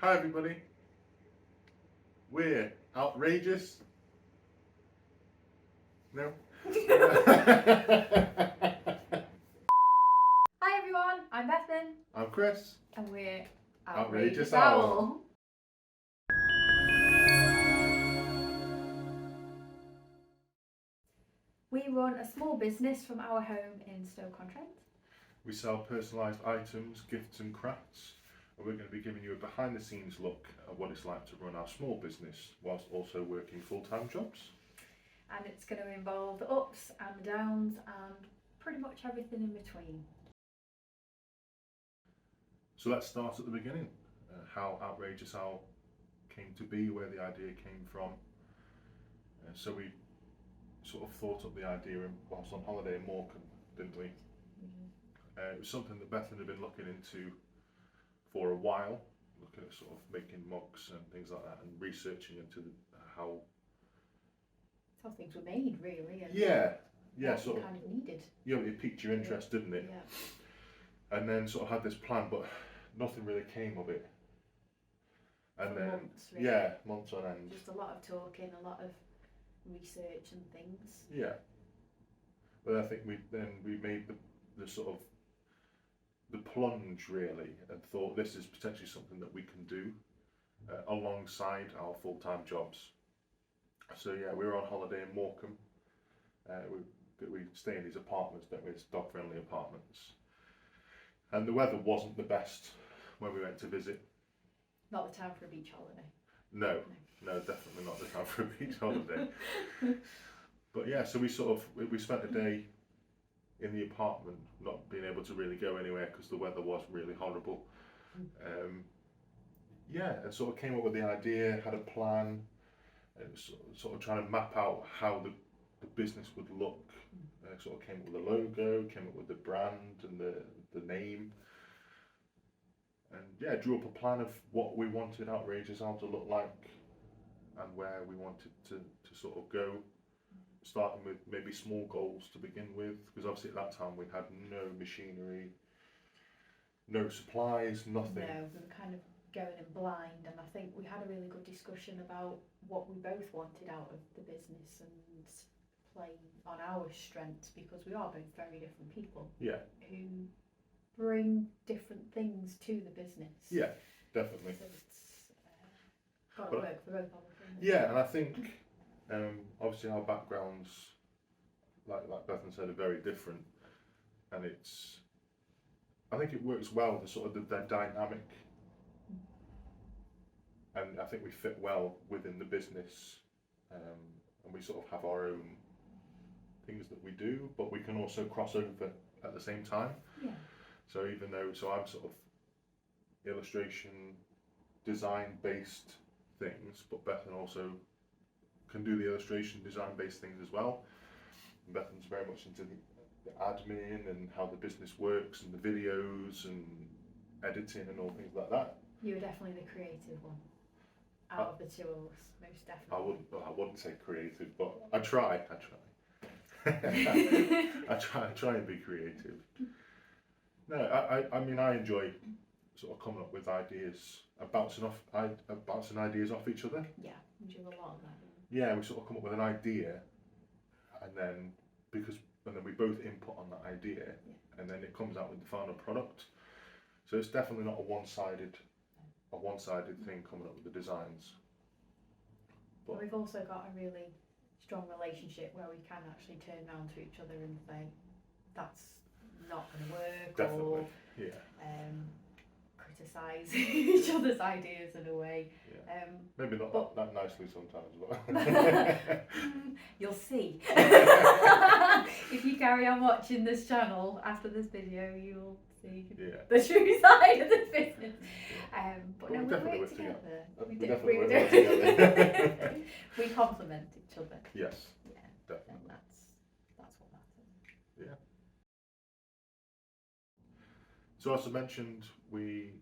Hi everybody, we're outrageous. No. Hi everyone, I'm Bethan I'm Chris. and we're Outrageous Outrageous Owl. Owl. We run a small business from our home in Stoke-on-Trent. We sell personalised items, gifts and crafts, and we're going to be giving you a behind the scenes look at what it's like to run our small business whilst also working full-time jobs. And it's going to involve the ups and the downs and pretty much everything in between. So let's start at the beginning, how Outrageous Owl came to be, where the idea came from. So we sort of thought up the idea whilst on holiday in Morecambe, didn't we? It was something that Bethan had been looking into for a while, looking at sort of making mugs and things like that, and researching into how. That's how things were made, really. And Yeah, what sort we of. kind of needed. Yeah, it piqued your interest, didn't it? Yeah. And then sort of had this plan, but nothing really came of it. And For then months, really. yeah, months on end. Just a lot of talking, a lot of research and things. Yeah. But I think we made the sort of the plunge really, and thought this is potentially something that we can do alongside our full-time jobs. So yeah, we were on holiday in Morecambe. We stay in these apartments, don't we? It's dog-friendly apartments, and the weather wasn't the best when we went to visit. Not the time for a beach holiday. No, definitely not the time for a beach holiday. But yeah, so we spent a day in the apartment, not being able to really go anywhere because the weather was really horrible. And sort of came up with the idea, had a plan, and sort of trying to map out how the business would look. Sort of came up with a logo, came up with the brand and the name, and yeah, drew up a plan of what we wanted Outrageous Owl to look like and where we wanted to sort of go. Starting with maybe small goals to begin with, because obviously at that time we had no machinery, no supplies, nothing. No, we were kind of going in blind, and I think we had a really good discussion about what we both wanted out of the business and play on our strengths, because we are both very different people. Yeah. Who bring different things to the business. Yeah, definitely. So it's got to work for both of us. Yeah, and I think obviously our backgrounds, like Bethan said, are very different, and I think it works well, the sort of the dynamic, and I think we fit well within the business, and we sort of have our own things that we do, but we can also cross over at the same time. Yeah. So I'm sort of illustration, design based things, but Bethan also can do the illustration design based things as well. And Bethan's very much into the admin and how the business works and the videos and editing and all things like that. You were definitely the creative one out of the two of us, most definitely. I wouldn't say creative, but I try. I try and be creative. No, I mean I enjoy sort of coming up with ideas, bouncing ideas off each other. Yeah, we do a lot of that. Yeah, we sort of come up with an idea, and then we both input on that idea, and then it comes out with the final product. So it's definitely not a one-sided thing coming up with the designs. But we've also got a really strong relationship where we can actually turn around to each other and say, that's not going to work. Definitely, or yeah. Criticise each other's ideas in a way. Yeah. Maybe not that nicely sometimes, but you'll see. If you carry on watching this channel after this video, you'll see the true side of this business. But no, we work together. We definitely work together. We complement each other. Yes. Yeah, definitely. And that's what matters. Yeah. So as I mentioned, we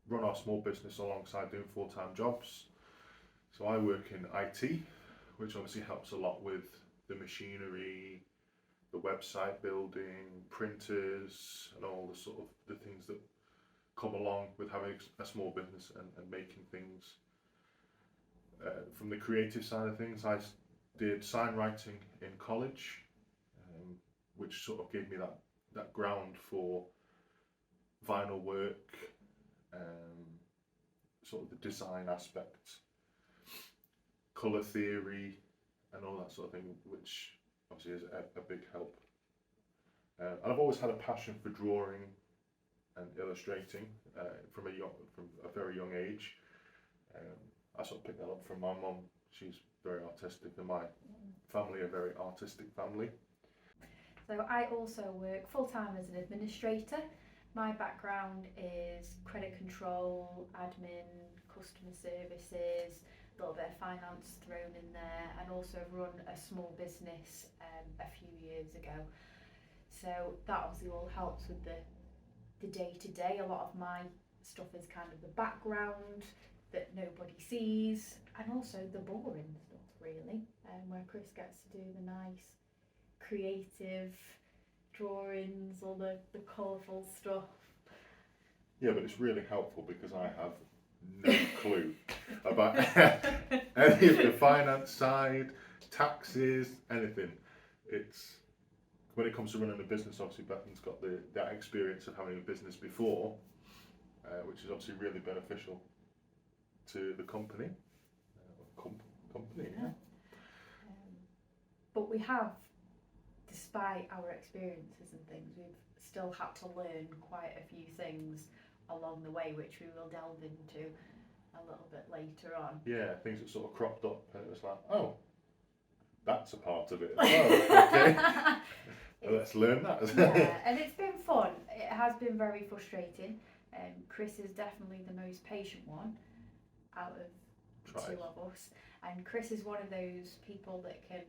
run our small business alongside doing full-time jobs. So I work in IT, which obviously helps a lot with the machinery, the website building, printers, and all the sort of the things that come along with having a small business and making things. From the creative side of things, I did sign writing in college, which sort of gave me that ground for vinyl work, sort of the design aspect, colour theory, and all that sort of thing, which obviously is a big help. And I've always had a passion for drawing and illustrating from a very young age. I sort of picked that up from my mum. She's very artistic, and my family are a very artistic family. So I also work full-time as an administrator. My background is credit control, admin, customer services, a little bit of finance thrown in there, and also run a small business a few years ago. So that obviously all helps with the day-to-day. A lot of my stuff is kind of the background that nobody sees, and also the boring stuff really, where Chris gets to do the nice creative drawings, all the colourful stuff. Yeah, but it's really helpful because I have no clue about any of the finance side, taxes, anything. It's when it comes to running a business, obviously Bethan's got that experience of having a business before, which is obviously really beneficial to the company. Yeah. But we have, despite our experiences and things, we've still had to learn quite a few things along the way, which we will delve into a little bit later on. Yeah, things that sort of cropped up and it was like, oh, that's a part of it as well. Okay. Well, let's learn that. Yeah, and it's been fun. It has been very frustrating. Chris is definitely the most patient one out of the two of us. And Chris is one of those people that can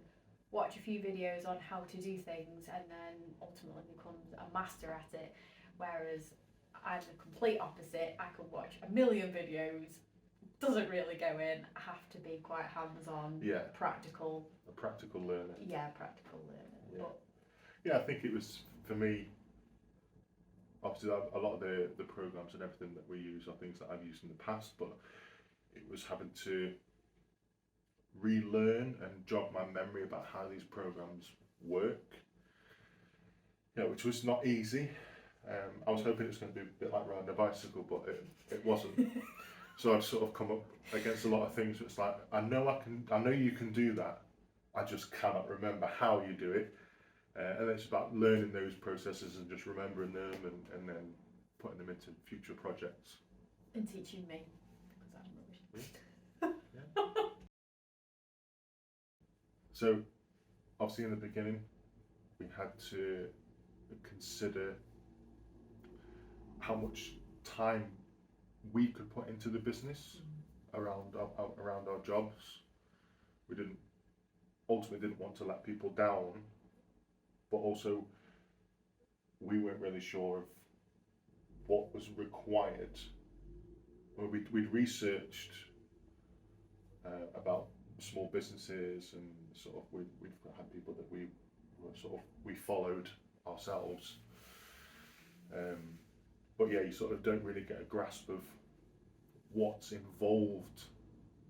watch a few videos on how to do things and then ultimately becomes a master at it. Whereas I'm the complete opposite. I can watch a million videos, doesn't really go in. I have to be quite hands-on, practical. A practical learner. Yeah, practical learner. Yeah. But yeah, I think it was, for me, obviously a lot of the programs and everything that we use are things that I've used in the past, but it was having to relearn and jog my memory about how these programs work, which was not easy. I was hoping it was going to be a bit like riding a bicycle, but it wasn't. So I've sort of come up against a lot of things. It's like, I know you can do that, I just cannot remember how you do it. And it's about learning those processes and just remembering them and then putting them into future projects. And teaching me, because I'm rubbish. Yeah. So, obviously in the beginning, we had to consider how much time we could put into the business around our jobs. We ultimately didn't want to let people down, but also we weren't really sure of what was required. Well, we'd researched about small businesses and sort of we've had people that we followed ourselves. But yeah, you sort of don't really get a grasp of what's involved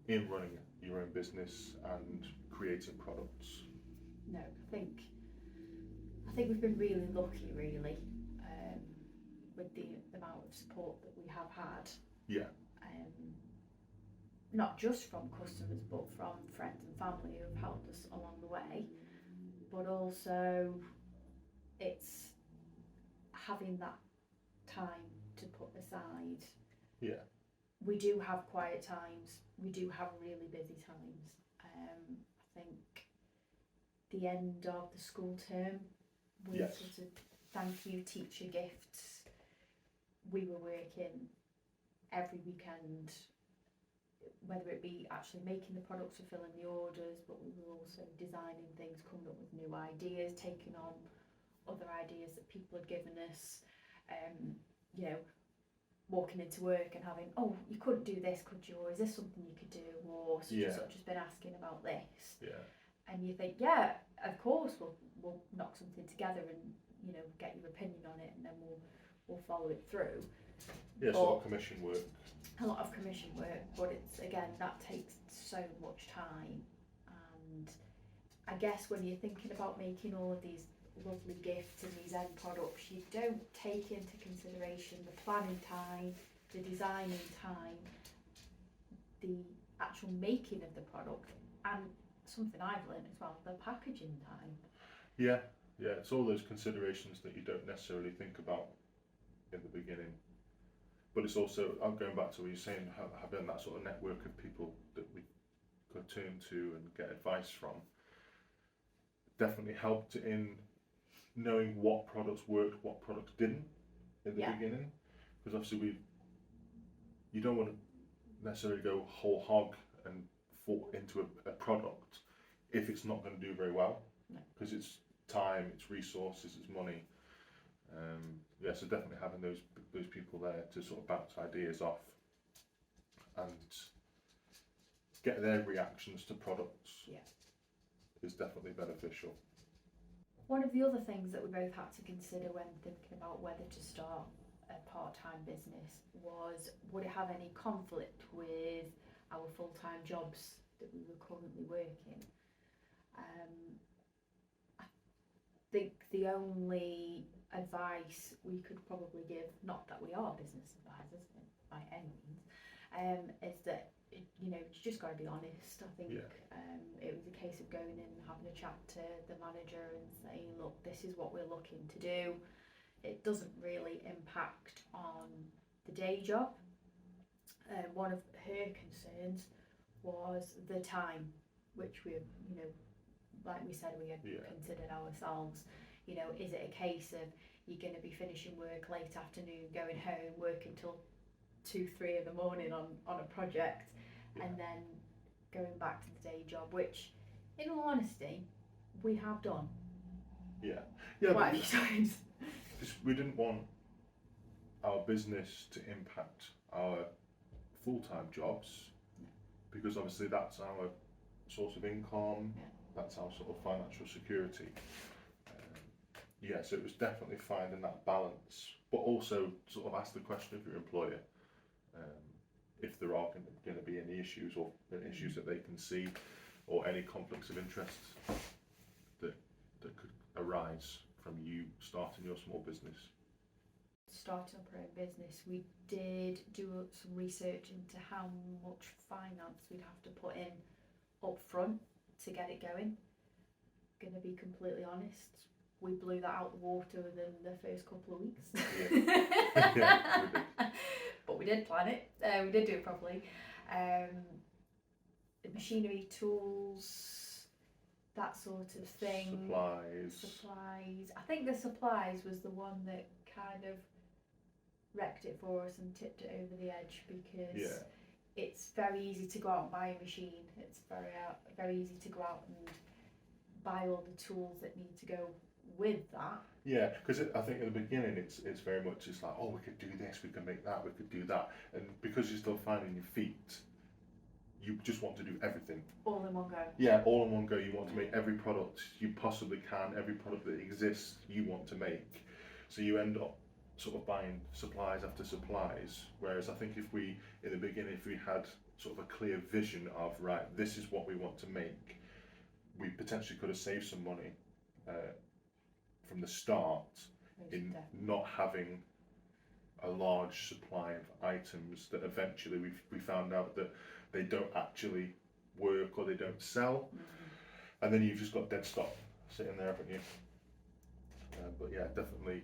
in running your own business and creating products. No, I think we've been really lucky, really, with the amount of support that we have had. Yeah. Not just from customers, but from friends and family who have helped us along the way. But also, it's having that time to put aside. Yeah. We do have quiet times. We do have really busy times. I think the end of the school term, we sort of thank you teacher gifts. We were working every weekend, whether it be actually making the products or filling the orders, but we were also designing things, coming up with new ideas, taking on other ideas that people had given us. Walking into work and having, oh, you couldn't do this, could you? Or is this something you could do? Or such and such has been asking about this. Yeah. And you think, yeah, of course we'll knock something together and get your opinion on it, and then we'll follow it through. Yeah, sort of commission work. A lot of commission work, but it's, again, that takes so much time. And I guess when you're thinking about making all of these lovely gifts and these end products, you don't take into consideration the planning time, the designing time, the actual making of the product, and something I've learned as well, the packaging time. Yeah, it's all those considerations that you don't necessarily think about in the beginning. But it's also, I'm going back to what you're saying, having that sort of network of people that we could turn to and get advice from definitely helped in knowing what products worked, what products didn't in the beginning. Because obviously you don't want to necessarily go whole hog and fall into a product if it's not going to do very well. Because it's time, it's resources, it's money. So definitely having those people there to sort of bounce ideas off and get their reactions to products is definitely beneficial. One of the other things that we both had to consider when thinking about whether to start a part-time business was, would it have any conflict with our full-time jobs that we were currently working? I think the only advice we could probably give, not that we are business advisors by any means, is that you just got to be honest. I think it was a case of going in and having a chat to the manager and saying, look, this is what we're looking to do. It doesn't really impact on the day job. One of her concerns was the time, which we, like we said, we had considered ourselves. Is it a case of you're going to be finishing work late afternoon, going home, working till 2-3 in the morning on a project, and then going back to the day job, which, in all honesty, we have done. Quite a few times. We didn't want our business to impact our full-time jobs, because obviously that's our source of income, that's our sort of financial security. So it was definitely finding that balance, but also sort of ask the question of your employer if there are going to be any issues or issues that they can see, or any conflicts of interest that could arise from you starting your small business. Starting up our own business, we did do some research into how much finance we'd have to put in up front to get it going. Gonna be completely honest, we blew that out the water within the first couple of weeks. We did. But we did plan it, we did do it properly. Machinery, tools, that sort of thing. Supplies. I think the supplies was the one that kind of wrecked it for us and tipped it over the edge, because it's very easy to go out and buy a machine. It's very easy to go out and buy all the tools that need to go with that. Because I think at the beginning it's very much like, oh, we could do this, we could make that, we could do that, and because you're still finding your feet, you just want to do everything. All in one go. All in one go. You want to make every product you possibly can, every product that exists you want to make. So you end up sort of buying supplies after supplies, whereas I think if we had sort of a clear vision of, right, this is what we want to make, we potentially could have saved some money from the start in not having a large supply of items that eventually we found out that they don't actually work or they don't sell, and then you've just got dead stock sitting there, haven't you? But definitely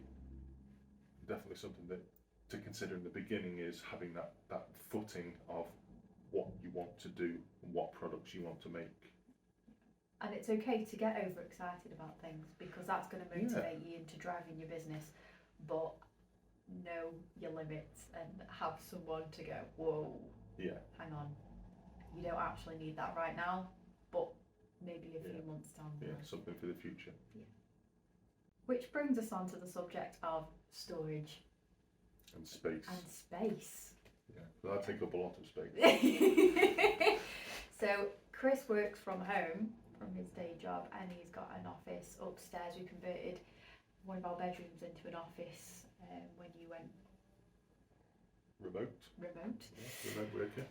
something that to consider in the beginning is having that footing of what you want to do and what products you want to make. And it's okay to get overexcited about things, because that's going to motivate you into driving your business, but know your limits and have someone to go, whoa, hang on, you don't actually need that right now, but maybe a few months down the line. Something for the future. Which brings us on to the subject of storage and space. So that takes up a lot of space. So Chris works from home from his day job, and he's got an office upstairs. We converted one of our bedrooms into an office when you went remote. Yeah, remote working.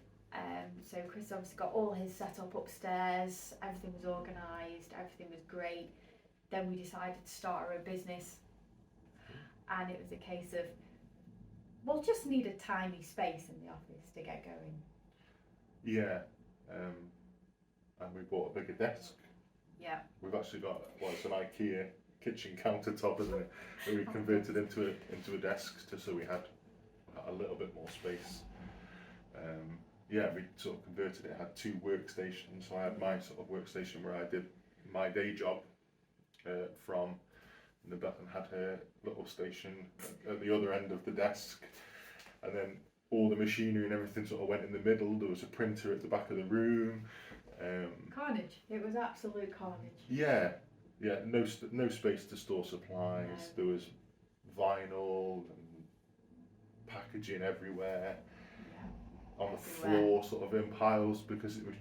So Chris obviously got all his set up upstairs, everything was organised, everything was great. Then we decided to start our own business, and it was a case of, we'll just need a tiny space in the office to get going. Yeah, and we bought a bigger desk. Yeah. We've actually got, well, it's an IKEA kitchen countertop, isn't it? That we converted into a desk just so we had a little bit more space. Yeah, we sort of converted it, had 2 workstations. So I had my sort of workstation where I did my day job from, and Bethany had her little station at the other end of the desk, and then all the machinery and everything sort of went in the middle. There was a printer at the back of the room. Carnage. It was absolute carnage. Yeah, no space to store supplies. No. There was vinyl and packaging everywhere. On the floor, sort of in piles, because there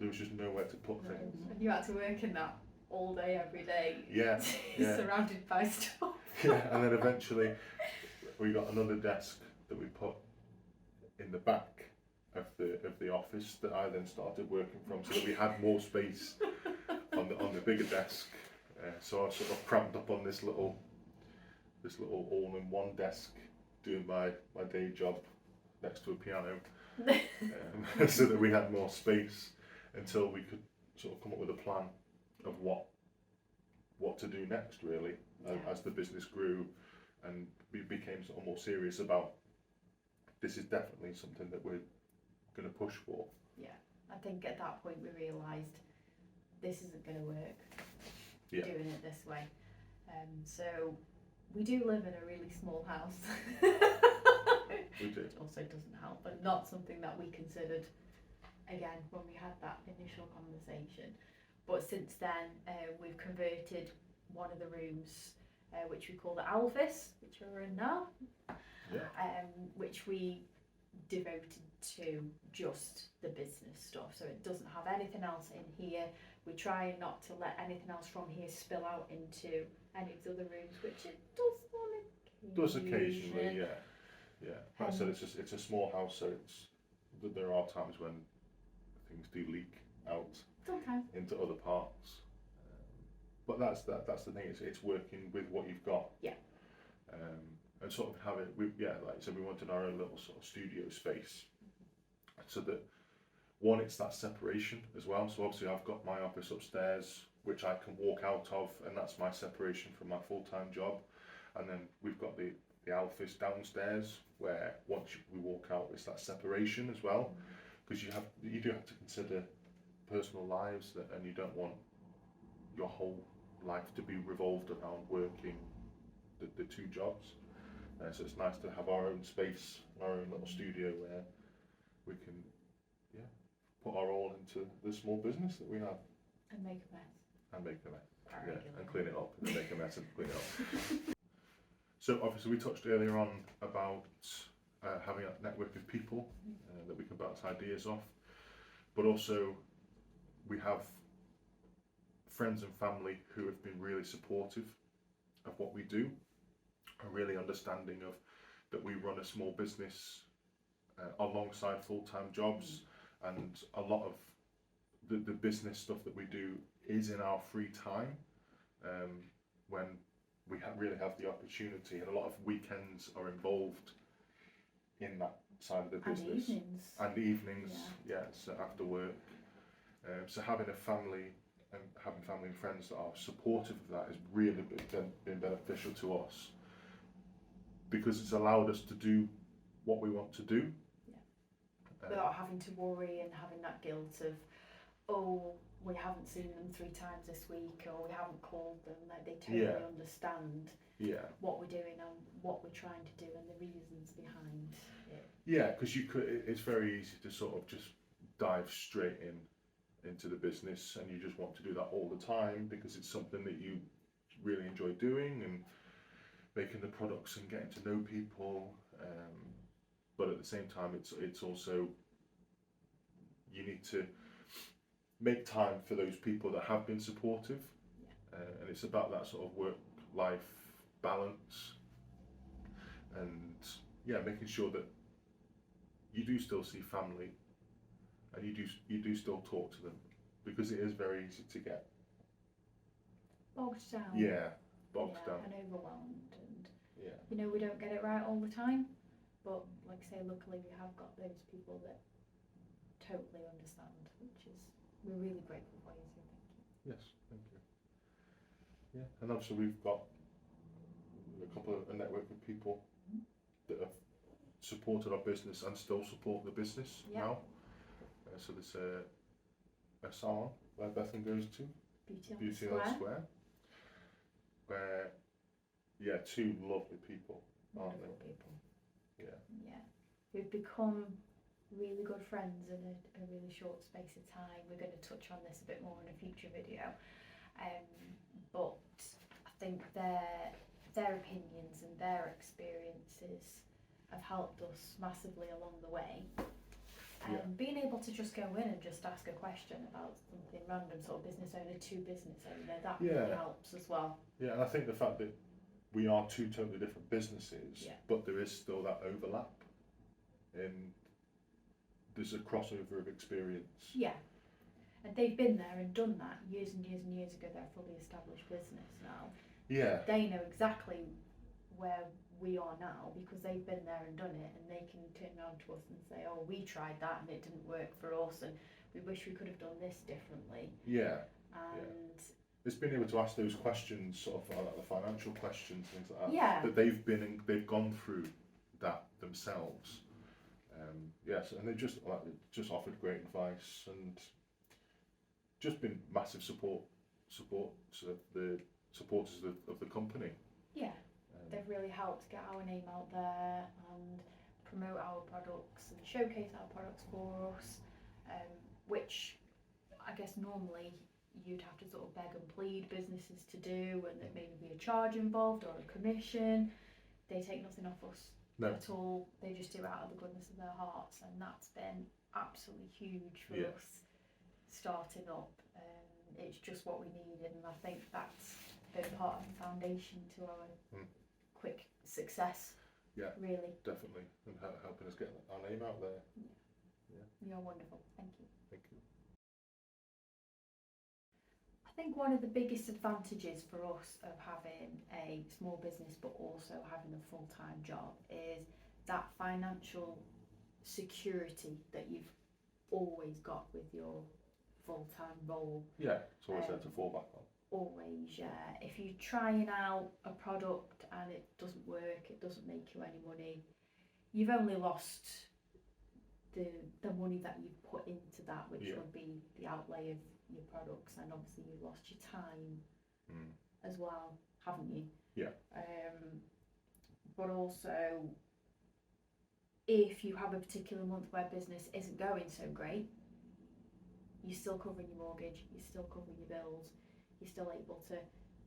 was just nowhere to put things. And you had to work in that all day, every day. Yeah. Surrounded by stuff. Yeah, and then eventually we got another desk that we put in the back of the office that I then started working from, so that we had more space on the bigger desk. So I sort of cramped up on this little all-in-one desk, doing my day job next to a piano. So that we had more space until we could sort of come up with a plan of what to do next, really, as the business grew and we became sort of more serious about, this is definitely something that we're going to push for. Yeah, I think at that point we realised this isn't going to work, doing it this way. So we do live in a really small house. We do. Which also doesn't help, but not something that we considered, again, when we had that initial conversation. But since then, we've converted one of the rooms, which we call the Alvis, which we're in now, which we devoted to just the business stuff. So it doesn't have anything else in here. We try not to let anything else from here spill out into any of the other rooms, which it does occasionally, yeah. Like I said, it's a small house, so there are times when things do leak out sometimes into other parts. But that's the thing. It's working with what you've got. Yeah. And sort of have it. Like I said, we wanted our own little sort of studio space, so that one, it's that separation as well. So obviously, I've got my office upstairs, which I can walk out of, and that's my separation from my full-time job. And then we've got the office downstairs, where once we walk out, it's that separation as well, because you do have to consider personal lives, and you don't want your whole life to be revolved around working the 2 jobs. So it's nice to have our own space, our own little studio where we can put our all into the small business that we have. And make a mess. And clean it up, and make a mess and clean it up. So obviously we touched earlier on about having a network of people that we can bounce ideas off, but also we have friends and family who have been really supportive of what we do, and really understanding of that we run a small business alongside full-time jobs, and a lot of the business stuff that we do is in our free time, when we really have the opportunity, and a lot of weekends are involved in that side of the business. And evenings, so after work. So having a family and having family and friends that are supportive of that has really been beneficial to us, because it's allowed us to do what we want to do. Without having to worry and having that guilt of, we haven't seen them 3 times this week, or we haven't called them. Like, they totally understand what we're doing and what we're trying to do and the reasons behind it. Yeah, because it's very easy to sort of just dive straight into the business, and you just want to do that all the time because it's something that you really enjoy doing, and making the products and getting to know people. But at the same time, it's also, you need to make time for those people that have been supportive, and it's about that sort of work-life balance, and making sure that you do still see family, and you do still talk to them, because it is very easy to get bogged down. Bogged down. And overwhelmed, and Yeah. you know, we don't get it right all the time, but like I say, luckily we have got those people that totally understand, which is, we're really grateful for you, so thank you. Yes, thank you. Yeah, and obviously we've got a network of people that have supported our business and still support the business now. So there's a salon where Bethan goes to, Beauty on the Square, where, two lovely people, aren't wonderful they? people. Yeah. Who've become really good friends in a really short space of time. We're going to touch on this a bit more in a future video, but I think their opinions and their experiences have helped us massively along the way. Being able to just go in and just ask a question about something random, sort of business owner to business owner, that really helps as well. Yeah, and I think the fact that we are two totally different businesses, but there is still that overlap, and there's a crossover of experience. Yeah, and they've been there and done that years and years and years ago. They're a fully established business now. Yeah. They know exactly where we are now because they've been there and done it, and they can turn around to us and say, oh, we tried that and it didn't work for us, and we wish we could have done this differently. And it's been able to ask those questions, sort of like the financial questions, things like that, that they've gone through that themselves. And they just offered great advice and just been massive support of the supporters of the company. They've really helped get our name out there and promote our products and showcase our products for us, which I guess normally you'd have to sort of beg and plead businesses to do, and there may be a charge involved or a commission. They take nothing off us at all. They just do it out of the goodness of their hearts, and that's been absolutely huge for us starting up. It's just what we needed, and I think that's been part of the foundation to our quick success. Really. Definitely, and helping us get our name out there. You're wonderful. Thank you. Thank you. I think one of the biggest advantages for us of having a small business but also having a full-time job is that financial security that you've always got with your full-time role. It's always there to fall back on. Always, if you're trying out a product and it doesn't work, it doesn't make you any money, you've only lost the money that you've put into that, which would be the outlay of your products, and obviously you've lost your time as well, haven't you? But also, if you have a particular month where business isn't going so great, you're still covering your mortgage, you're still covering your bills, you're still able to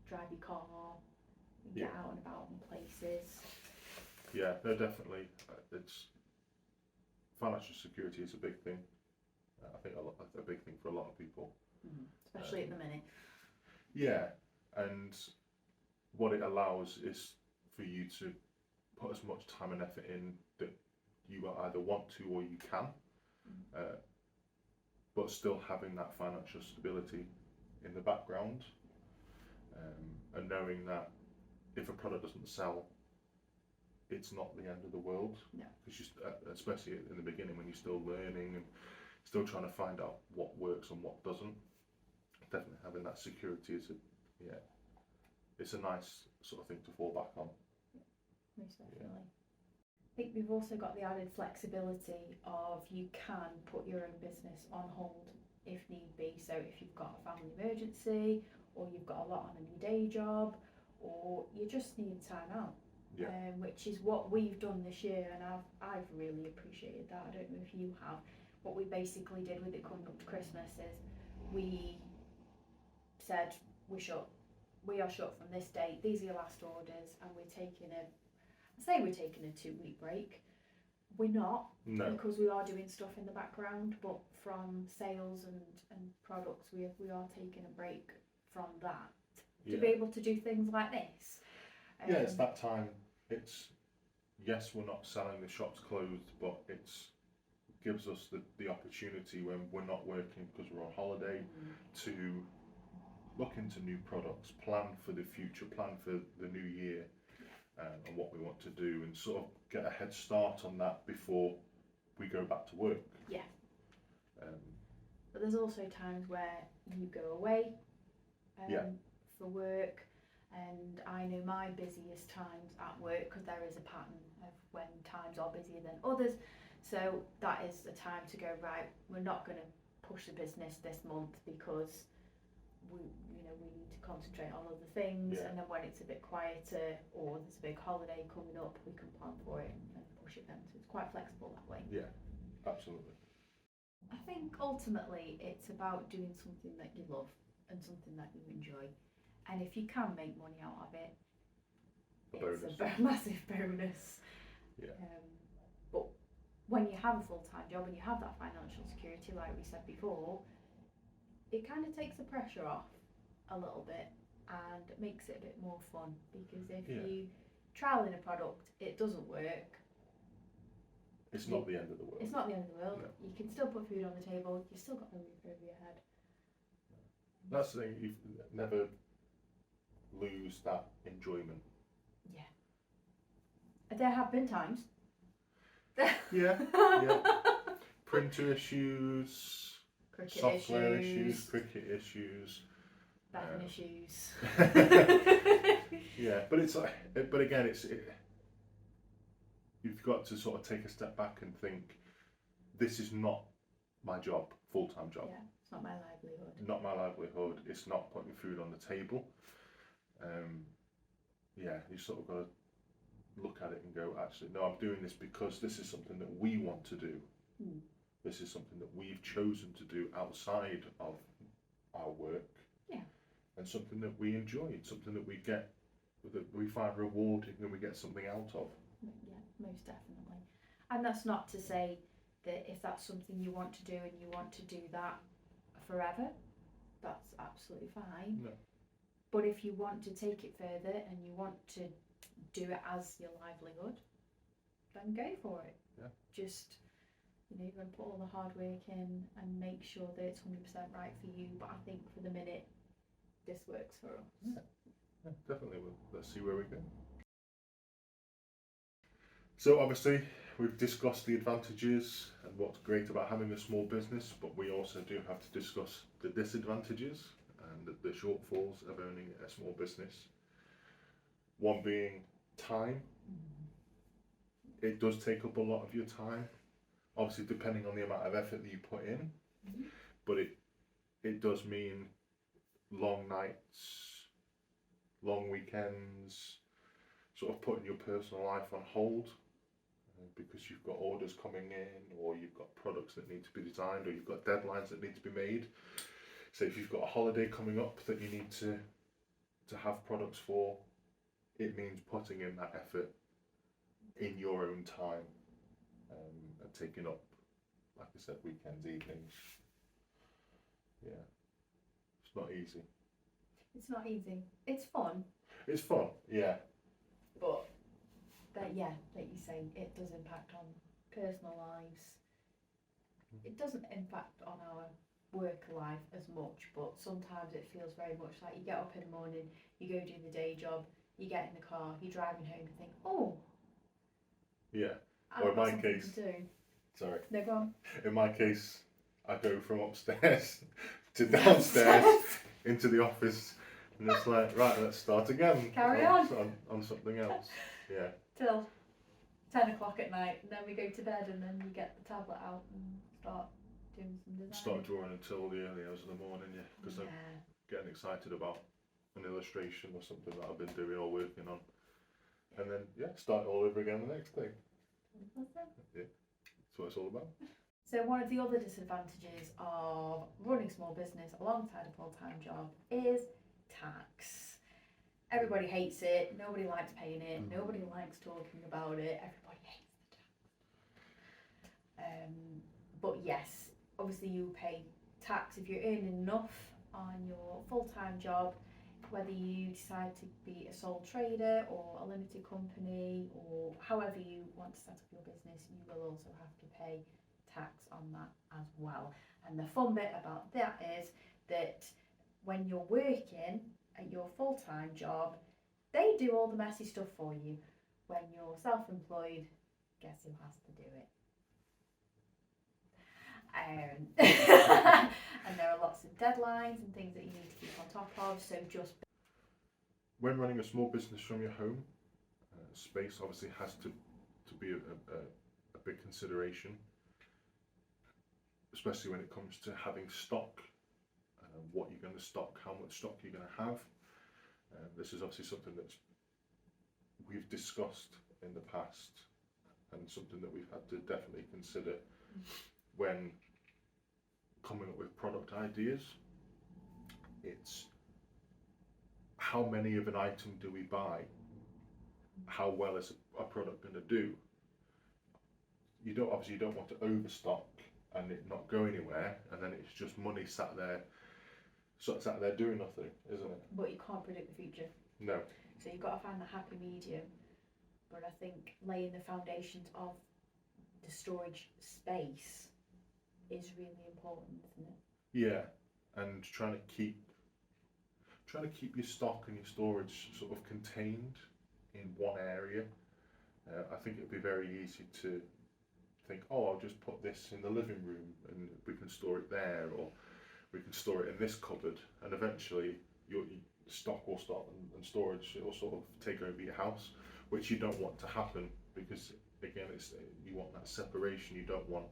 drive your car and get out and about in places. No, definitely. It's financial security is a big thing. I think a big thing for a lot of people, especially at the minute. And what it allows is for you to put as much time and effort in that you either want to or you can, but still having that financial stability in the background, and knowing that if a product doesn't sell, it's not the end of the world. Because especially in the beginning when you're still learning and still trying to find out what works and what doesn't, definitely having that security is it's a nice sort of thing to fall back on. Most definitely. I think we've also got the added flexibility of you can put your own business on hold if need be. So if you've got a family emergency, or you've got a lot on in your day job, or you just need time out, which is what we've done this year, and I've really appreciated that. I don't know if you have. What we basically did with it coming up to Christmas is we said we are shut from this date, these are your last orders, and we're taking a 2-week break. We're not, because we are doing stuff in the background, but from sales and products, we are taking a break from that to be able to do things like this. It's that time. It's, yes, we're not selling, the shop's closed, but it's gives us the opportunity when we're not working because we're on holiday to look into new products, plan for the future, plan for the new year, and what we want to do, and sort of get a head start on that before we go back to work. Yeah. But there's also times where you go away for work, and I know my busiest times at work, because there is a pattern of when times are busier than others. So that is the time to go, right, we're not going to push the business this month because we need to concentrate on other things, and then when it's a bit quieter or there's a big holiday coming up, we can plan for it and push it then. So it's quite flexible that way. Yeah, absolutely. I think ultimately it's about doing something that you love and something that you enjoy, and if you can make money out of it, it's a massive bonus. Yeah. But when you have a full-time job and you have that financial security, like we said before, it kind of takes the pressure off a little bit and makes it a bit more fun, because if you trial in a product, it doesn't work, it's not the end of the world. It's not the end of the world. No. You can still put food on the table, you've still got the roof over your head. That's the thing, you never lose that enjoyment. Yeah. There have been times. Yeah. Printer issues, Cricket software issues, cricket issues, bathroom issues. Yeah, but it's like, but again, you've got to sort of take a step back and think, this is not my job, full-time job. Yeah, it's not my livelihood. Not my livelihood. It's not putting food on the table. You sort of got to look at it and go, actually, no, I'm doing this because this is something that we want to do. This is something that we've chosen to do outside of our work. Yeah. And something that we enjoy, something that we find rewarding and we get something out of. Yeah, most definitely. And that's not to say that if that's something you want to do and you want to do that forever, that's absolutely fine. No. But if you want to take it further and you want to do it as your livelihood, then go for it. Yeah. Just, you're going to put all the hard work in and make sure that it's 100% right for you. But I think for the minute, this works for us. Yeah, definitely. Let's see where we go. So obviously we've discussed the advantages and what's great about having a small business, but we also do have to discuss the disadvantages and the shortfalls of owning a small business. One being time. It does take up a lot of your time, obviously depending on the amount of effort that you put in, but it does mean long nights, long weekends, sort of putting your personal life on hold because you've got orders coming in, or you've got products that need to be designed, or you've got deadlines that need to be made. So if you've got a holiday coming up that you need to have products for, it means putting in that effort in your own time, and taking up, like I said, weekends, evenings. Yeah, it's not easy. It's not easy. It's fun. It's fun, yeah. But like you say, it does impact on personal lives. It doesn't impact on our work life as much, but sometimes it feels very much like you get up in the morning, you go do the day job, you get in the car, you're driving home and think, oh. Yeah. I've or in got my something case, to do. Sorry. No, go on. In my case, I go from upstairs to downstairs into the office, and it's like, right, let's start again. Carry on something else. Yeah. Till 10 o'clock at night, and then we go to bed, and then you get the tablet out and start doing some design. Start drawing until the early hours of the morning, because I'm getting excited about an illustration or something that I've been doing or working on, and then start all over again the next day. Yeah, that's what it's all about. So one of the other disadvantages of running a small business alongside a full-time job is tax. Everybody hates it, nobody likes paying it, nobody likes talking about it, everybody hates the tax. But yes, obviously you pay tax if you're earning enough on your full-time job, whether you decide to be a sole trader or a limited company, or however you want to set up your business, you will also have to pay tax on that as well. And the fun bit about that is that when you're working at your full-time job, they do all the messy stuff for you. When you're self-employed, guess who has to do it? And there are lots of deadlines and things that you need to keep on top of, so just... When running a small business from your home, space obviously has to be a big consideration, especially when it comes to having stock, what you're going to stock, how much stock you're going to have. This is obviously something that we've discussed in the past and something that we've had to definitely consider when coming up with product ideas. It's how many of an item do we buy? How well is a product going to do? You don't want to overstock and it not go anywhere, and then it's just money sat there doing nothing, isn't it? But you can't predict the future. No. So you've got to find the happy medium. But I think laying the foundations of the storage space is really important, isn't it? Yeah, and trying to keep your stock and your storage sort of contained in one area. I think it'd be very easy to think, oh, I'll just put this in the living room and we can store it there, or we can store it in this cupboard, and eventually your stock will start and storage, it will sort of take over your house, which you don't want to happen, because again, you want that separation. You don't want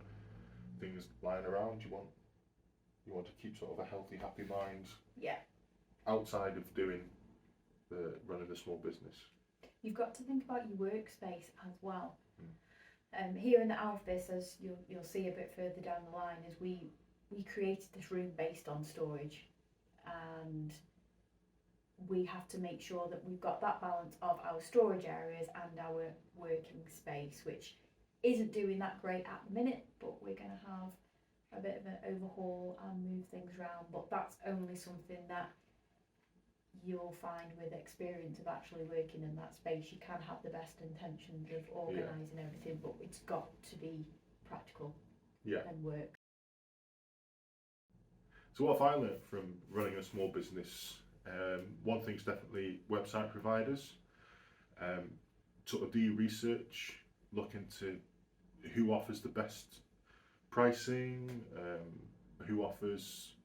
things lying around. You want to keep sort of a healthy, happy mind. Yeah. Outside of running a small business. You've got to think about your workspace as well. Here in the office, as you'll see a bit further down the line, is we created this room based on storage, and we have to make sure that we've got that balance of our storage areas and our working space, which isn't doing that great at the minute, but we're going to have a bit of an overhaul and move things around. But that's only something that you'll find with experience of actually working in that space. You can have the best intentions of organising everything, but it's got to be practical and work. So what have I learned from running a small business? One thing's definitely website providers. Sort of do your research, look into who offers the best pricing, who offers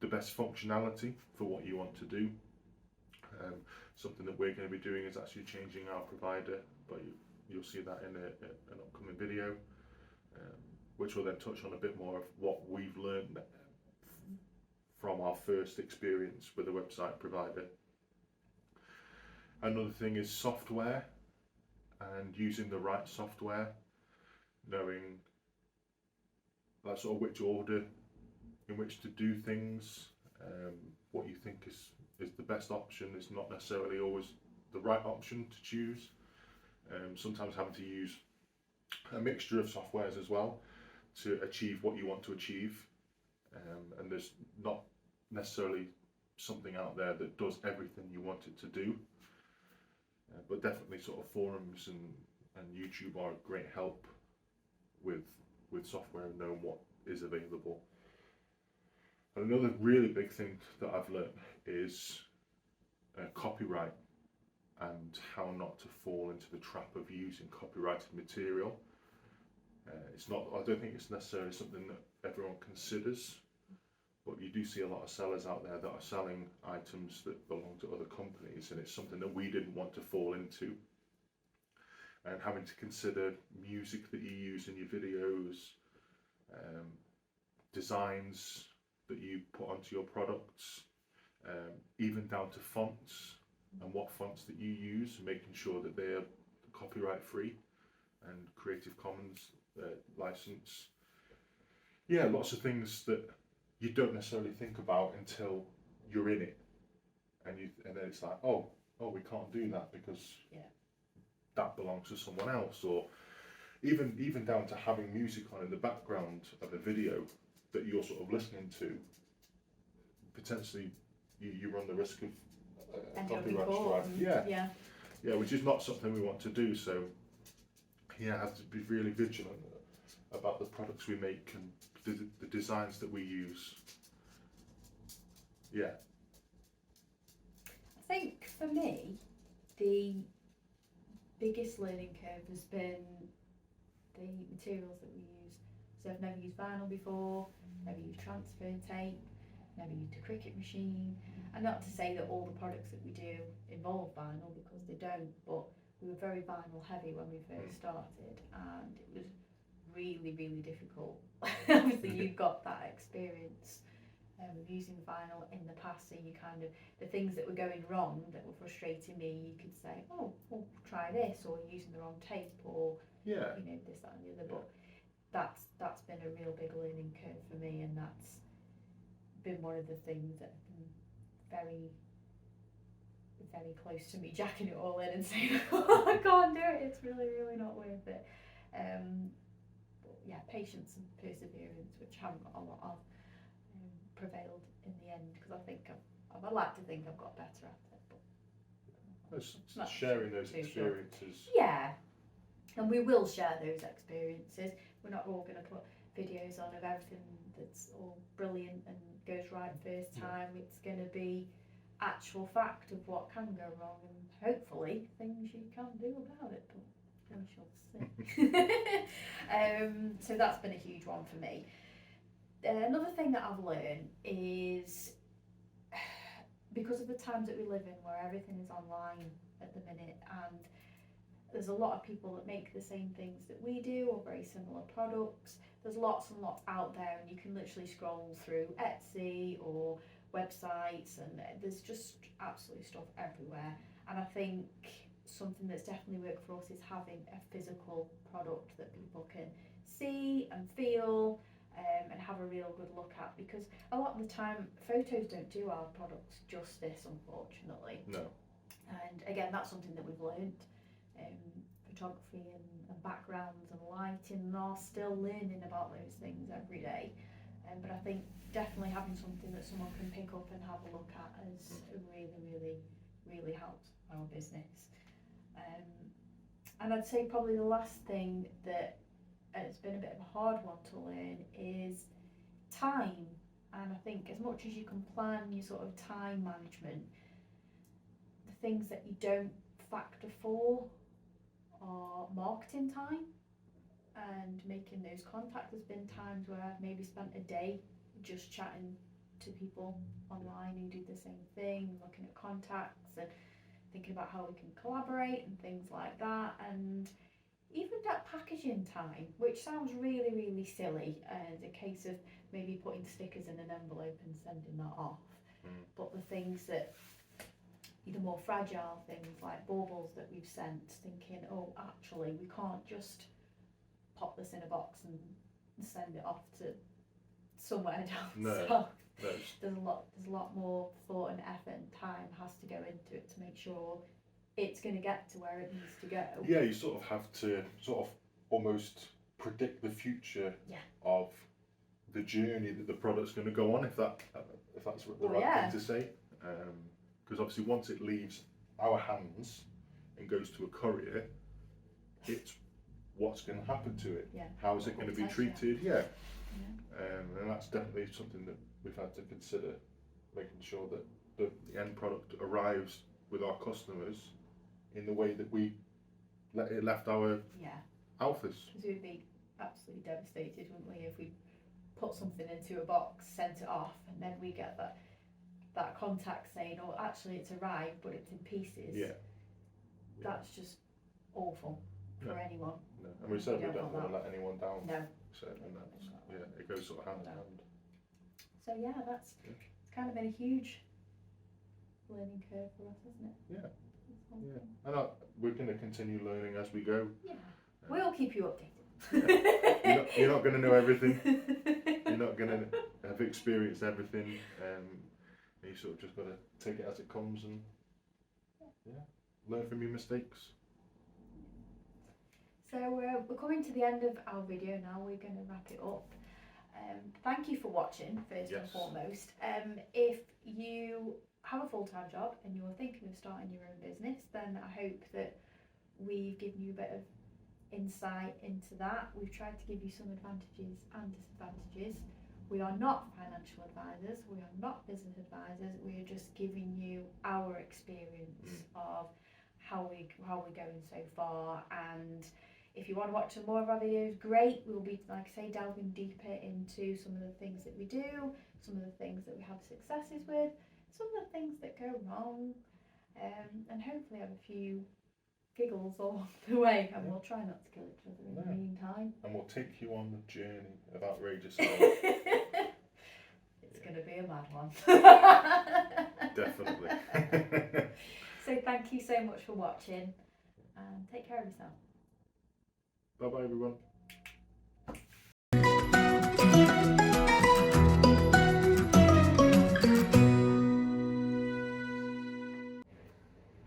the best functionality for what you want to do. Something that we're going to be doing is actually changing our provider, but you'll see that in an upcoming video, which will then touch on a bit more of what we've learned from our first experience with a website provider. Another thing is software, and using the right software, knowing that sort of which order in which to do things, what you think is the best option is not necessarily always the right option to choose. Sometimes having to use a mixture of softwares as well to achieve what you want to achieve, and there's not necessarily something out there that does everything you want it to do, but definitely sort of forums and YouTube are a great help with software and knowing what is available. And another really big thing that I've learned is copyright, and how not to fall into the trap of using copyrighted material. I don't think it's necessarily something that everyone considers, but you do see a lot of sellers out there that are selling items that belong to other companies, and it's something that we didn't want to fall into. And having to consider music that you use in your videos, designs that you put onto your products, even down to fonts and what fonts that you use, making sure that they are copyright free and Creative Commons license. Yeah, lots of things that you don't necessarily think about until you're in it, and then it's like, oh, we can't do that because that belongs to someone else, or even down to having music on in the background of a video that you're sort of listening to. Potentially, you run the risk of copyright strike. Yeah, which is not something we want to do. So, have to be really vigilant about the products we make and the designs that we use. Yeah. I think for me, the biggest learning curve has been the materials that we use. So I've never used vinyl before, never used transfer tape, never used a Cricut machine. And not to say that all the products that we do involve vinyl, because they don't, but we were very vinyl heavy when we first started, and it was really, really difficult. Obviously you've got that experience of using vinyl in the past, so you kind of, the things that were going wrong that were frustrating me, you could say, oh, well, try this, or using the wrong tape, or Yeah. you know, this, that and the other. But that's been a real big learning curve for me, and that's been one of the things that have been very, very close to me jacking it all in and saying, oh, I can't do it, it's really, really not worth it. But yeah, patience and perseverance, which haven't got a lot of, prevailed in the end, because I think I'd like to think I've got better at it. But It's sharing those experiences. Yeah, and we will share those experiences. We're not all going to put videos on of everything that's all brilliant and goes right first time. It's going to be actual fact of what can go wrong, and hopefully things you can do about it, but we shall see. So that's been a huge one for me. Another thing that I've learned is, because of the times that we live in, where everything is online at the minute, and there's a lot of people that make the same things that we do, or very similar products. There's lots and lots out there, and you can literally scroll through Etsy or websites, and there's just absolutely stuff everywhere. And I think something that's definitely worked for us is having a physical product that people can see and feel, and have a real good look at, because a lot of the time photos don't do our products justice, unfortunately. No. And again, that's something that we've learned. Photography and backgrounds and lighting, and are still learning about those things every day. But I think definitely having something that someone can pick up and have a look at has really, really, really helped our business. And I'd say probably the last thing that it's been a bit of a hard one to learn is time. And I think as much as you can plan your sort of time management, the things that you don't factor for are marketing time and making those contacts. There's been times where I've maybe spent a day just chatting to people online who do the same thing, looking at contacts and thinking about how we can collaborate and things like that. And even that packaging time, which sounds really, really silly, as a case of maybe putting stickers in an envelope and sending that off. But the things that, the more fragile things like baubles that we've sent, thinking, oh, actually we can't just pop this in a box and send it off to somewhere down south. There's a lot more thought and effort and time has to go into it to make sure it's going to get to where it needs to go. Yeah, you sort of have to sort of almost predict the future of the journey that the product's going to go on, if that's the right thing to say. Because obviously once it leaves our hands and goes to a courier, it's what's going to happen to it. Yeah. How is it going to be treated? And that's definitely something that we've had to consider, making sure that the end product arrives with our customers in the way that we left our outfits. Because we'd be absolutely devastated, wouldn't we, if we put something into a box, sent it off, and then we get that contact saying, oh, actually it's arrived but it's in pieces. That's just awful for anyone. No. And we certainly don't want to let anyone down. No. So, and that's, it goes sort of hand in hand. So it's kind of been a huge learning curve for us, isn't it? And we're going to continue learning as we go. We'll keep you updated. You're not going to know everything. You're not going to have experienced everything. You sort of just got to take it as it comes and learn from your mistakes. So we're coming to the end of our video now. We're going to wrap it up. Thank you for watching, first and foremost. If you have a full-time job and you're thinking of starting your own business, then I hope that we've given you a bit of insight into that. We've tried to give you some advantages and disadvantages. We are not financial advisors, we are not business advisors, we are just giving you our experience of how we're going so far. And if you want to watch some more of our videos, great. We'll be, like I say, delving deeper into some of the things that we do, some of the things that we have successes with, some of the things that go wrong, and hopefully have a few giggles along the way, and we'll try not to kill each other in the meantime. And we'll take you on the journey of outrageous love. It's going to be a mad one. Definitely. So thank you so much for watching, and take care of yourself. Bye bye everyone.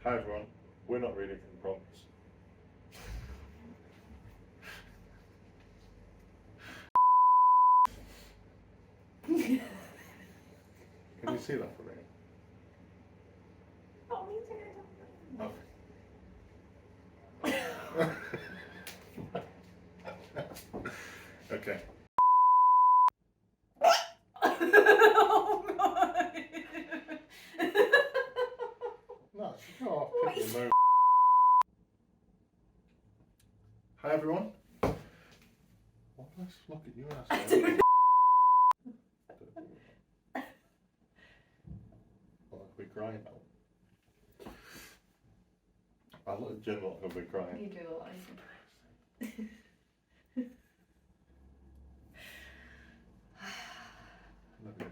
Hi everyone, we're not reading from prompts. Can you see that for me? Okay. Oh my! No, go off. Hi everyone. What did I just look at you and I said? Well, I'll be crying now. I look at Jim like I'll be crying. You do a lot.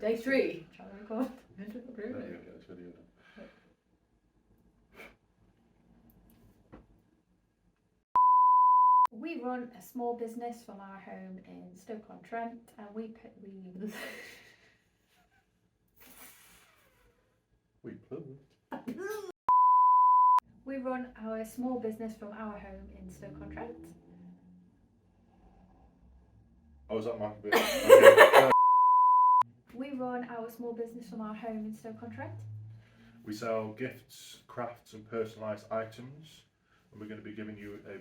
Day 3. Trying to record. There we go, get this video done. We run a small business from our home in Stoke-on-Trent, and we run our small business from our home in Stoke-on-Trent. Oh, is that my bit? Okay. We run our small business from our home in Stoke-on-Trent. We sell gifts, crafts and personalised items, and we're going to be giving you a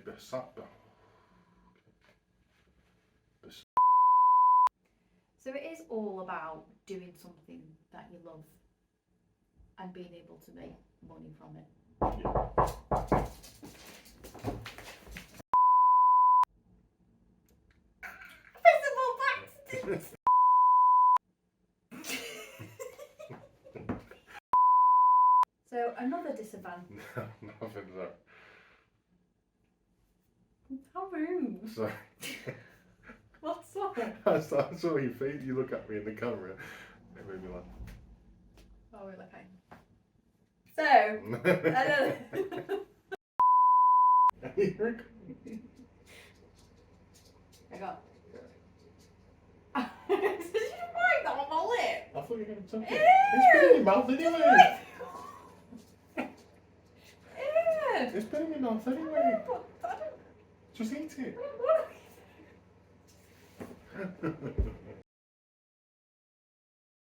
So it is all about doing something that you love and being able to make money from it. Visible accident! So another disadvantage. Nothing there. How rude. Sorry. What's up? I saw your face, you look at me in the camera. It made me laugh. Oh, we're okay. So, I got. Did you write that on my lip? I thought you were going to tuck it. It's been in your mouth anyway. It's been in your mouth anyway. Just eat it.